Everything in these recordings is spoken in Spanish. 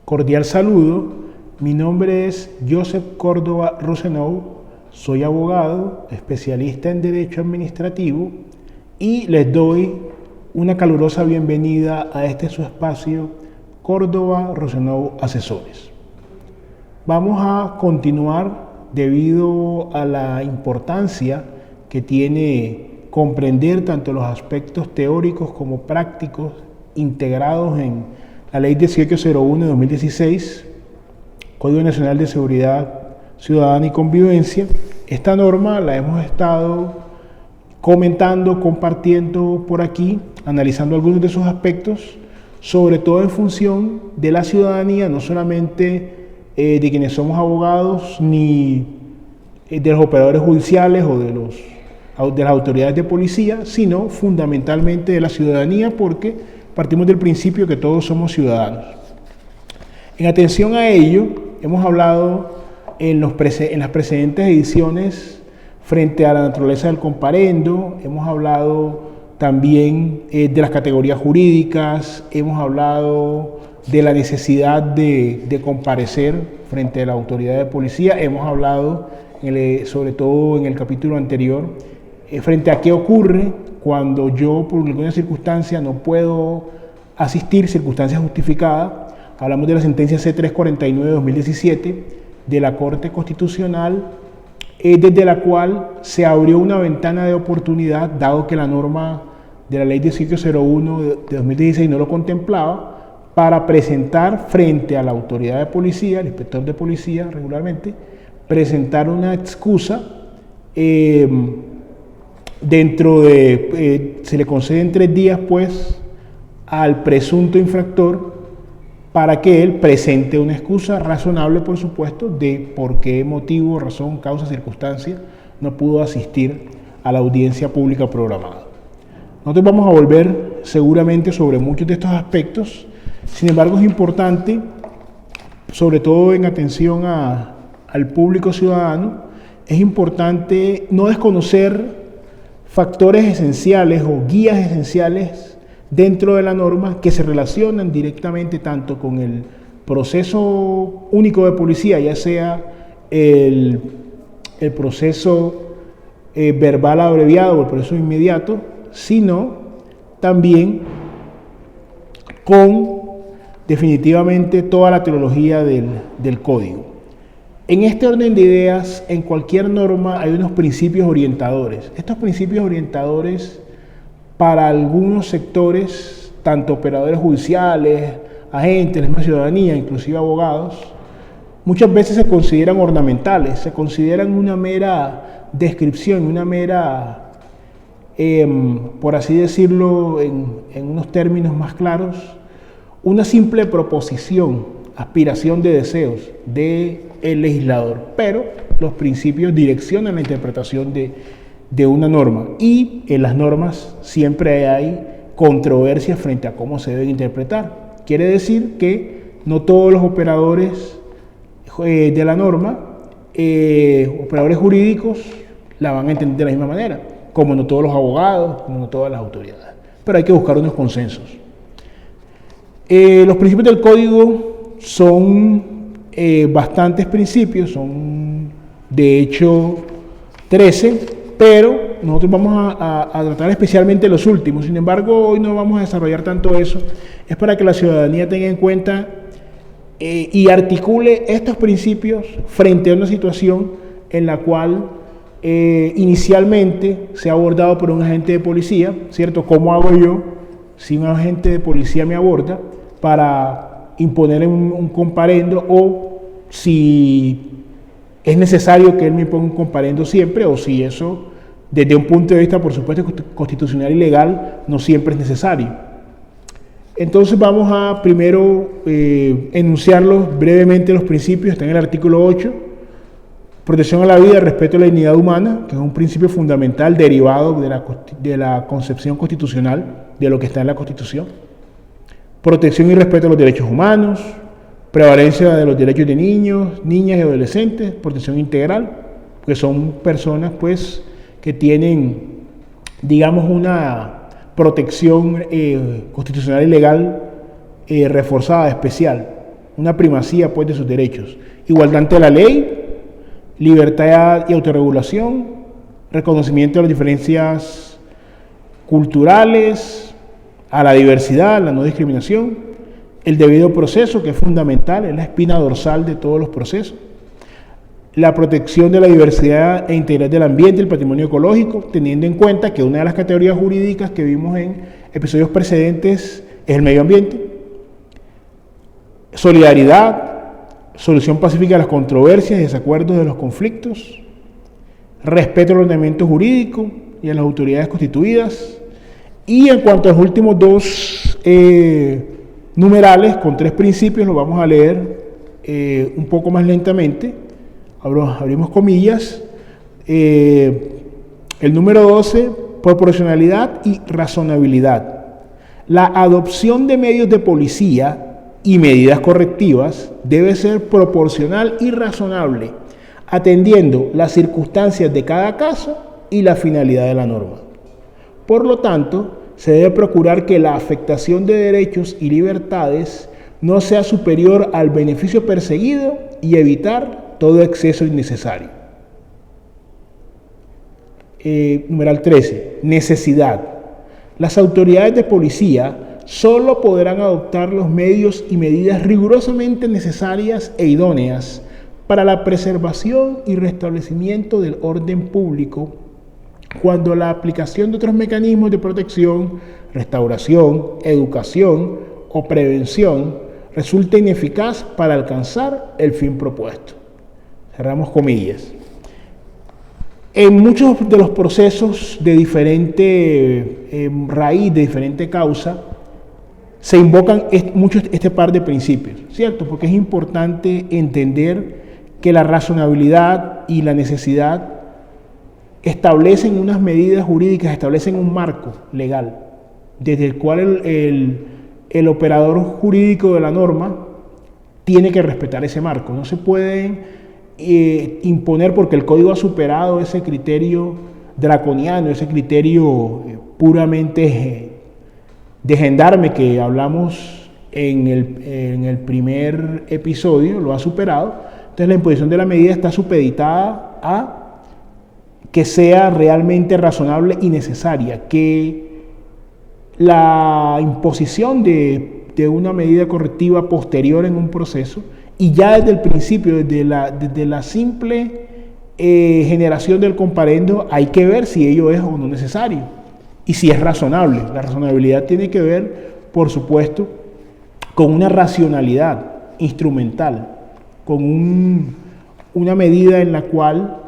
Cordial saludo, mi nombre es Joseph Córdoba Rosenau, soy abogado, especialista en Derecho Administrativo y les doy una calurosa bienvenida a este su espacio Córdoba Rosenau Asesores. Vamos a continuar debido a la importancia que tiene comprender tanto los aspectos teóricos como prácticos integrados en la Ley 1801 de 2016, Código Nacional de Seguridad Ciudadana y Convivencia. Esta norma la hemos estado comentando, compartiendo por aquí, analizando algunos de sus aspectos, sobre todo en función de la ciudadanía, no solamente de quienes somos abogados, ni de los operadores judiciales o de las autoridades de policía, sino fundamentalmente de la ciudadanía, porque partimos del principio que todos somos ciudadanos. En atención a ello, hemos hablado en las precedentes ediciones frente a la naturaleza del comparendo, hemos hablado también de las categorías jurídicas, hemos hablado de la necesidad de comparecer frente a la autoridad de policía, hemos hablado, sobre todo en el capítulo anterior, frente a qué ocurre cuando yo por alguna circunstancia no puedo asistir, circunstancia justificada. Hablamos de la sentencia C349 de 2017 de la Corte Constitucional, desde la cual se abrió una ventana de oportunidad, dado que la norma de la Ley 1801 de 2016 no lo contemplaba, para presentar frente a la autoridad de policía, el inspector de policía regularmente, presentar una excusa se le conceden 3 días pues al presunto infractor para que él presente una excusa razonable, por supuesto, de por qué motivo, razón, causa, circunstancia no pudo asistir a la audiencia pública programada. Nosotros vamos a volver seguramente sobre muchos de estos aspectos, sin embargo es importante, sobre todo en atención al público ciudadano, es importante no desconocer factores esenciales o guías esenciales dentro de la norma que se relacionan directamente tanto con el proceso único de policía, ya sea el proceso verbal abreviado o el proceso inmediato, sino también con definitivamente toda la teología del código. En este orden de ideas, en cualquier norma hay unos principios orientadores. Estos principios orientadores para algunos sectores, tanto operadores judiciales, agentes, la misma ciudadanía, inclusive abogados, muchas veces se consideran ornamentales, se consideran una mera descripción, una mera, por así decirlo, en unos términos más claros, una simple proposición, aspiración de deseos del legislador, pero los principios direccionan la interpretación de una norma, y en las normas siempre hay controversias frente a cómo se deben interpretar. Quiere decir que no todos los operadores de la norma, operadores jurídicos, la van a entender de la misma manera, como no todos los abogados, como no todas las autoridades, pero hay que buscar unos consensos. Los principios del código son bastantes principios, son de hecho 13, pero nosotros vamos a tratar especialmente los últimos. Sin embargo, hoy no vamos a desarrollar tanto eso, es para que la ciudadanía tenga en cuenta y articule estos principios frente a una situación en la cual inicialmente se ha abordado por un agente de policía, ¿cierto? ¿Cómo hago yo si un agente de policía me aborda para imponer un comparendo, o si es necesario que él me imponga un comparendo siempre, o si eso, desde un punto de vista, por supuesto, constitucional y legal, no siempre es necesario? Entonces vamos a primero enunciarlos brevemente los principios. Está en el artículo 8, protección a la vida, respeto a la dignidad humana, que es un principio fundamental derivado de la concepción constitucional de lo que está en la Constitución. Protección y respeto a los derechos humanos, prevalencia de los derechos de niños, niñas y adolescentes, protección integral, que son personas pues que tienen, digamos, una protección constitucional y legal reforzada, especial. una primacía pues de sus derechos. Igualdad ante la ley, libertad y autorregulación, reconocimiento de las diferencias culturales, a la diversidad, la no discriminación, el debido proceso, que es fundamental, es la espina dorsal de todos los procesos, la protección de la diversidad e integridad del ambiente, el patrimonio ecológico, teniendo en cuenta que una de las categorías jurídicas que vimos en episodios precedentes es el medio ambiente, solidaridad, solución pacífica de las controversias y desacuerdos de los conflictos, respeto al ordenamiento jurídico y a las autoridades constituidas. Y en cuanto a los últimos dos numerales, con 3 principios, los vamos a leer un poco más lentamente. Abrimos comillas. El número 12, proporcionalidad y razonabilidad. La adopción de medios de policía y medidas correctivas debe ser proporcional y razonable, atendiendo las circunstancias de cada caso y la finalidad de la norma. Por lo tanto, se debe procurar que la afectación de derechos y libertades no sea superior al beneficio perseguido y evitar todo exceso innecesario. Numeral 13. Necesidad. Las autoridades de policía solo podrán adoptar los medios y medidas rigurosamente necesarias e idóneas para la preservación y restablecimiento del orden público cuando la aplicación de otros mecanismos de protección, restauración, educación o prevención resulte ineficaz para alcanzar el fin propuesto. Cerramos comillas. En muchos de los procesos de diferente raíz, de diferente causa, se invocan mucho este par de principios, ¿cierto? Porque es importante entender que la razonabilidad y la necesidad establecen unas medidas jurídicas, establecen un marco legal, desde el cual el operador jurídico de la norma tiene que respetar ese marco. No se pueden imponer porque el código ha superado ese criterio draconiano, ese criterio puramente de gendarme que hablamos en el primer episodio, lo ha superado. Entonces la imposición de la medida está supeditada a que sea realmente razonable y necesaria, que la imposición de una medida correctiva posterior en un proceso y ya desde el principio, desde la simple generación del comparendo, hay que ver si ello es o no necesario y si es razonable. La razonabilidad tiene que ver, por supuesto, con una racionalidad instrumental, con una medida en la cual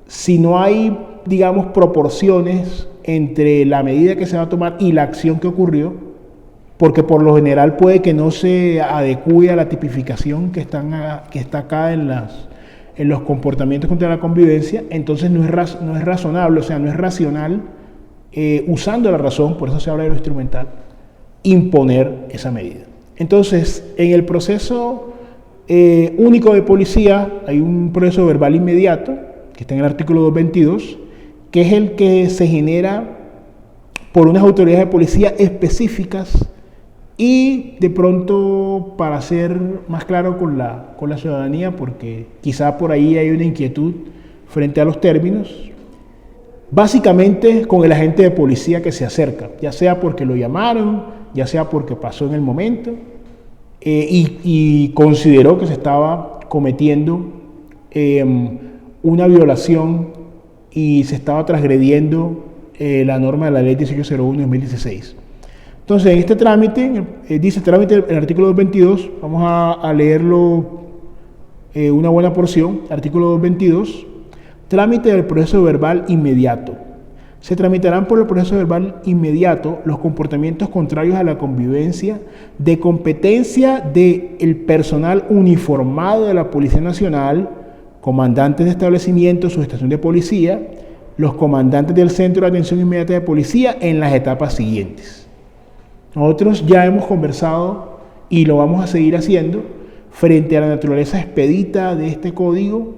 si no hay, digamos, proporciones entre la medida que se va a tomar y la acción que ocurrió, porque por lo general puede que no se adecue a la tipificación que está acá en los comportamientos contra la convivencia, entonces no es razonable, o sea, no es racional, usando la razón, por eso se habla de lo instrumental, imponer esa medida. Entonces, en el proceso único de policía hay un proceso verbal inmediato, que está en el artículo 222, que es el que se genera por unas autoridades de policía específicas y de pronto, para ser más claro con la ciudadanía, porque quizá por ahí hay una inquietud frente a los términos, básicamente con el agente de policía que se acerca, ya sea porque lo llamaron, ya sea porque pasó en el momento y consideró que se estaba cometiendo una violación y se estaba transgrediendo la norma de la ley 1801 de 2016. Entonces, en este trámite, dice trámite el artículo 222, vamos a leerlo una buena porción, artículo 222, trámite del proceso verbal inmediato. Se tramitarán por el proceso verbal inmediato los comportamientos contrarios a la convivencia de competencia del personal uniformado de la Policía Nacional, comandantes de establecimientos, subestación de policía, los comandantes del Centro de Atención Inmediata de Policía en las etapas siguientes. Nosotros ya hemos conversado y lo vamos a seguir haciendo frente a la naturaleza expedita de este código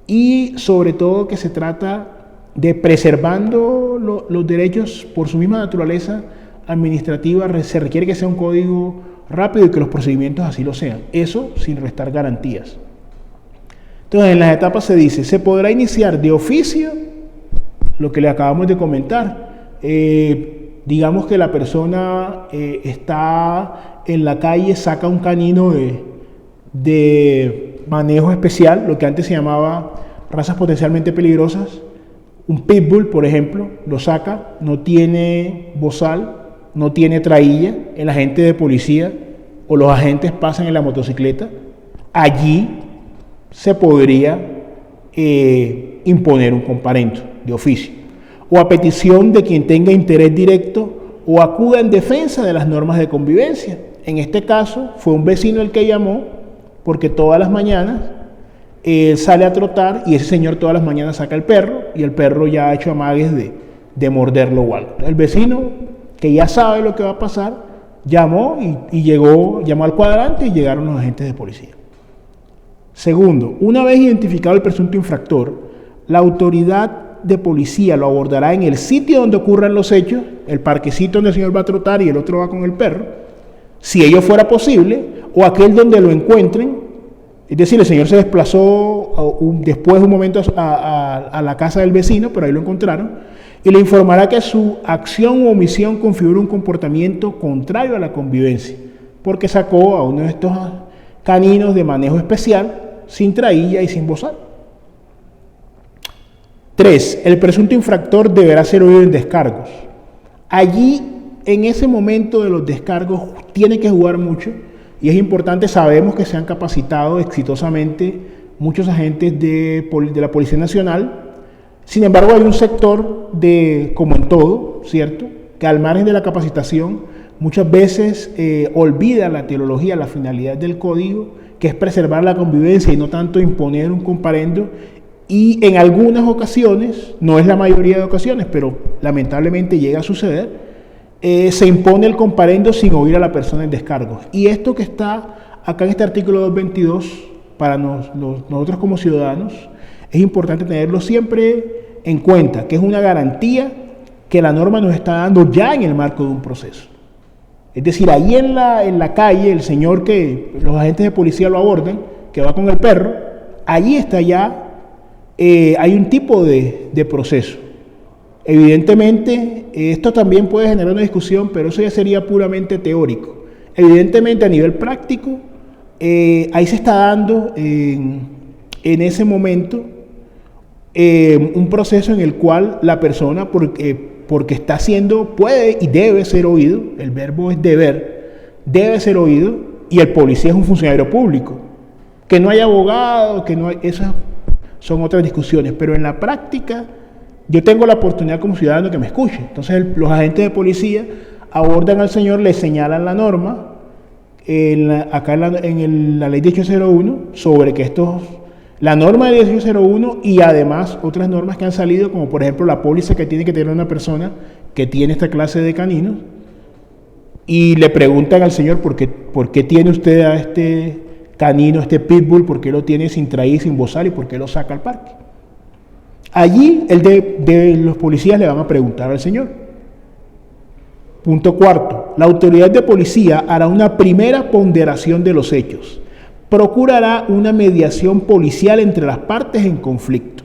y sobre todo que se trata de preservando los derechos por su misma naturaleza administrativa. Se requiere que sea un código rápido y que los procedimientos así lo sean. Eso sin restar garantías. Entonces, en las etapas se dice, se podrá iniciar de oficio, lo que le acabamos de comentar. Digamos que la persona está en la calle, saca un canino de manejo especial, lo que antes se llamaba razas potencialmente peligrosas. Un pitbull, por ejemplo, lo saca, no tiene bozal, no tiene trailla, el agente de policía o los agentes pasan en la motocicleta, allí se podría imponer un comparendo de oficio, o a petición de quien tenga interés directo o acuda en defensa de las normas de convivencia. En este caso fue un vecino el que llamó, porque todas las mañanas él sale a trotar y ese señor todas las mañanas saca el perro y el perro ya ha hecho amagues de morderlo o algo. El vecino, que ya sabe lo que va a pasar, llamó llamó al cuadrante y llegaron los agentes de policía. Segundo, una vez identificado el presunto infractor, la autoridad de policía lo abordará en el sitio donde ocurran los hechos, el parquecito donde el señor va a trotar y el otro va con el perro, si ello fuera posible, o aquel donde lo encuentren. Es decir, el señor se desplazó después de un momento a la casa del vecino, pero ahí lo encontraron, y le informará que su acción u omisión configura un comportamiento contrario a la convivencia, porque sacó a uno de estos caninos de manejo especial, sin trailla y sin bozal. 3. El presunto infractor deberá ser oído en descargos. Allí, en ese momento de los descargos, tiene que jugar mucho, y es importante, sabemos que se han capacitado exitosamente muchos agentes de la Policía Nacional. Sin embargo, hay un sector, como en todo, ¿cierto?, que al margen de la capacitación muchas veces olvida la teología, la finalidad del código, que es preservar la convivencia y no tanto imponer un comparendo. Y en algunas ocasiones, no es la mayoría de ocasiones, pero lamentablemente llega a suceder, se impone el comparendo sin oír a la persona en descargos. Y esto que está acá en este artículo 222, para nosotros como ciudadanos, es importante tenerlo siempre en cuenta, que es una garantía que la norma nos está dando ya en el marco de un proceso. Es decir, ahí en la calle, el señor que los agentes de policía lo abordan, que va con el perro, allí está ya, hay un tipo de proceso. Evidentemente, esto también puede generar una discusión, pero eso ya sería puramente teórico. Evidentemente, a nivel práctico, ahí se está dando en ese momento un proceso en el cual la persona, porque está haciendo, puede y debe ser oído, el verbo es deber, debe ser oído, y el policía es un funcionario público. Que no hay abogado, que no hay, esas son otras discusiones, pero en la práctica yo tengo la oportunidad como ciudadano que me escuche. Entonces los agentes de policía abordan al señor, le señalan la norma, acá en la ley 1801, sobre que la norma de 1801 y además otras normas que han salido, como por ejemplo la póliza que tiene que tener una persona que tiene esta clase de caninos, y le preguntan al señor por qué tiene usted a este canino, este pitbull, por qué lo tiene sin traída y sin bozal y por qué lo saca al parque. Allí los policías le van a preguntar al señor. Punto cuarto, la autoridad de policía hará una primera ponderación de los hechos. Procurará una mediación policial entre las partes en conflicto.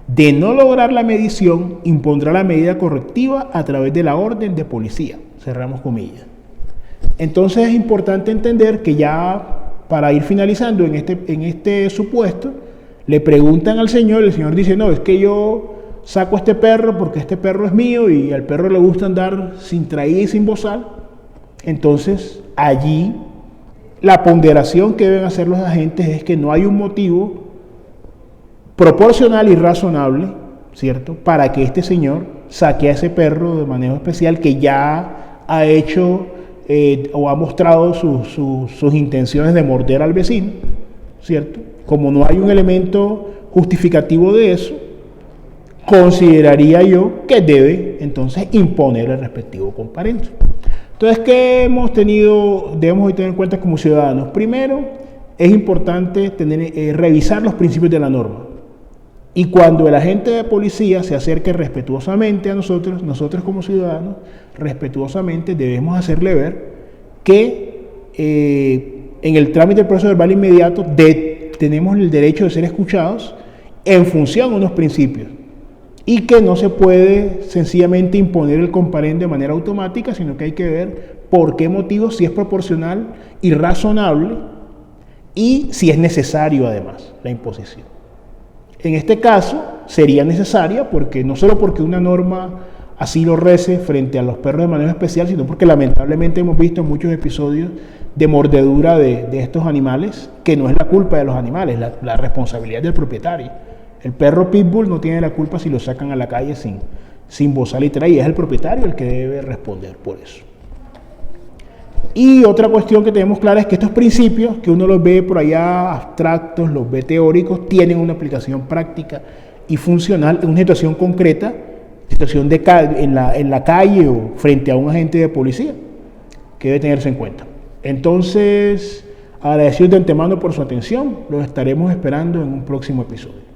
De no lograr la medición, impondrá la medida correctiva a través de la orden de policía. Cerramos comillas. Entonces es importante entender que ya, para ir finalizando en este supuesto, le preguntan al señor, el señor dice, no, es que yo saco a este perro porque este perro es mío y al perro le gusta andar sin traída y sin bozal. Entonces, allí, la ponderación que deben hacer los agentes es que no hay un motivo proporcional y razonable, ¿cierto?, para que este señor saque a ese perro de manejo especial que ya ha hecho o ha mostrado sus intenciones de morder al vecino, ¿cierto? Como no hay un elemento justificativo de eso, consideraría yo que debe entonces imponer el respectivo comparendo. Entonces, ¿qué debemos tener en cuenta como ciudadanos? Primero, es importante revisar los principios de la norma. Y cuando el agente de policía se acerque respetuosamente a nosotros como ciudadanos, respetuosamente debemos hacerle ver que en el trámite del proceso verbal inmediato tenemos el derecho de ser escuchados en función a unos principios y que no se puede sencillamente imponer el comparendo de manera automática, sino que hay que ver por qué motivo, si es proporcional y razonable y si es necesario además la imposición. En este caso sería necesaria porque no solo porque una norma así lo rece frente a los perros de manejo especial, sino porque lamentablemente hemos visto muchos episodios de mordedura de estos animales, que no es la culpa de los animales, la responsabilidad del propietario. El perro pitbull no tiene la culpa si lo sacan a la calle sin bozal y trae, y es el propietario el que debe responder por eso. Y otra cuestión que tenemos clara es que estos principios, que uno los ve por allá abstractos, los ve teóricos, tienen una aplicación práctica y funcional en una situación concreta, situación en la calle o frente a un agente de policía, que debe tenerse en cuenta. Entonces, agradecidos de antemano por su atención, los estaremos esperando en un próximo episodio.